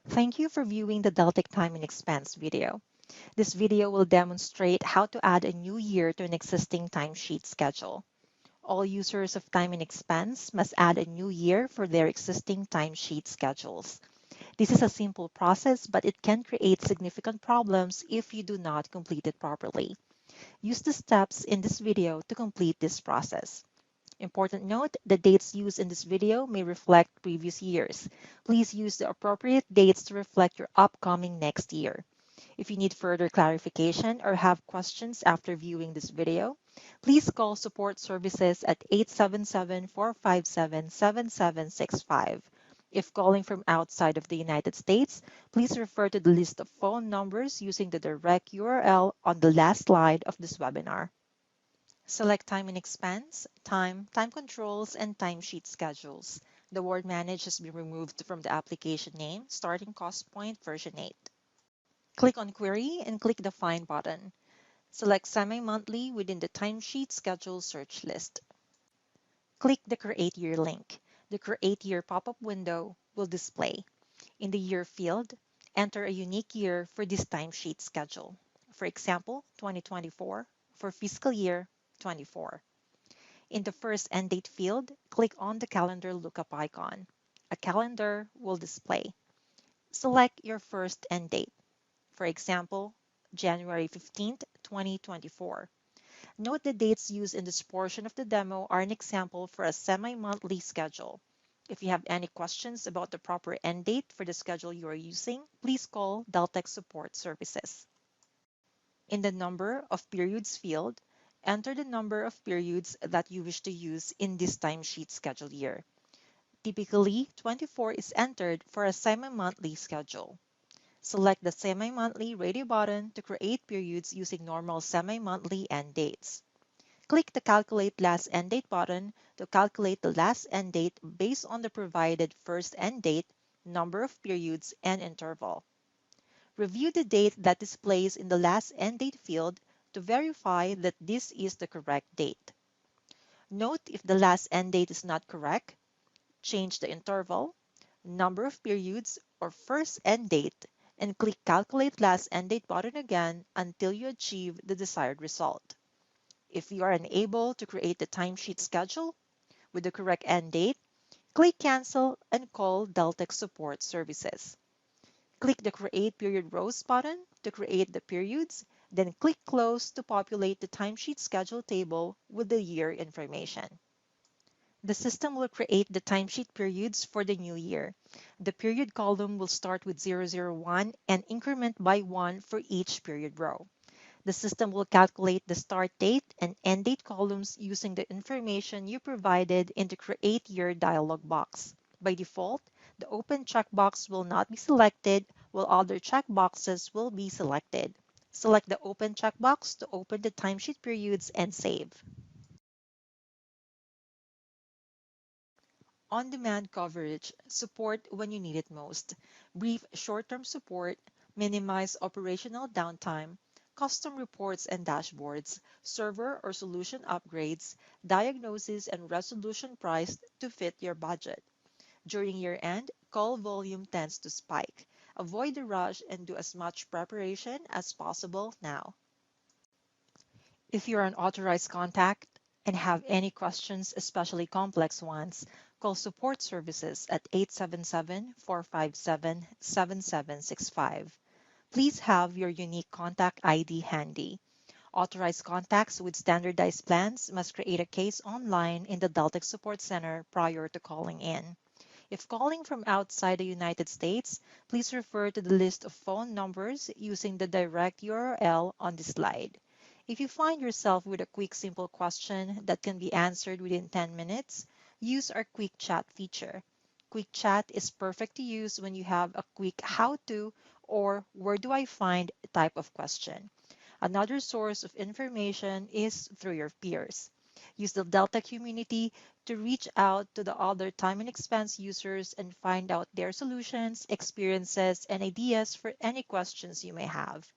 Thank you for viewing the Deltek Time and Expense video. This video will demonstrate how to add a new year to an existing timesheet schedule. All users of Time and Expense must add a new year for their existing timesheet schedules. This is a simple process, but it can create significant problems if you do not complete it properly. Use the steps in this video to complete this process. Important note, the dates used in this video may reflect previous years. Please use the appropriate dates to reflect your upcoming next year. If you need further clarification or have questions after viewing this video, please call support services at 877-457-7765. If calling from outside of the United States, please refer to the list of phone numbers using the direct URL on the last slide of this webinar. Select Time and Expense, Time Controls, and Timesheet Schedules. The word Manage has been removed from the application name starting Costpoint version 8. Click on Query and click the Find button. Select SemiMonthly within the Timesheet Schedule search list. Click the Create Year link. The Create Year pop-up window will display. In the Year field, enter a unique year for this timesheet schedule. For example, 2024 for fiscal year 24. In the first end date field, click on the calendar lookup icon. A calendar will display. Select your first end date. For example, January 15th, 2024. Note the dates used in this portion of the demo are an example for a semi-monthly schedule. If you have any questions about the proper end date for the schedule you are using, please call Deltek Support Services. In the Number of Periods field, enter the number of periods that you wish to use in this timesheet schedule year. Typically, 24 is entered for a semi-monthly schedule. Select the Semi-Monthly radio button to create periods using normal semi-monthly end dates. Click the Calculate Last End Date button to calculate the last end date based on the provided first end date, number of periods, and interval. Review the date that displays in the last end date field to verify that this is the correct date. Note if the last end date is not correct, change the interval, number of periods, or first end date, and click Calculate Last End Date button again until you achieve the desired result. If you are unable to create the timesheet schedule with the correct end date, click Cancel and call Deltek Support Services. Click the Create Period Rows button to create the periods, then click Close to populate the timesheet schedule table with the year information. The system will create the timesheet periods for the new year. The period column will start with 001 and increment by 1 for each period row. The system will calculate the start date and end date columns using the information you provided in the Create Year dialog box. By default, the open checkbox will not be selected, while other checkboxes will be selected. Select the open checkbox to open the timesheet periods and save. On-demand coverage, support when you need it most. Brief short-term support, minimize operational downtime, custom reports and dashboards, server or solution upgrades, diagnosis and resolution priced to fit your budget. During year-end, call volume tends to spike. Avoid the rush and do as much preparation as possible now. If you're an authorized contact and have any questions, especially complex ones, call support services at 877-457-7765. Please have your unique contact ID handy. Authorized contacts with standardized plans must create a case online in the Deltek Support Center prior to calling in. If calling from outside the United States, please refer to the list of phone numbers using the direct URL on the slide. If you find yourself with a quick, simple question that can be answered within 10 minutes, use our Quick Chat feature. Quick Chat is perfect to use when you have a quick how-to or where do I find type of question. Another source of information is through your peers. Use the Delta community to reach out to the other time and expense users and find out their solutions, experiences, and ideas for any questions you may have.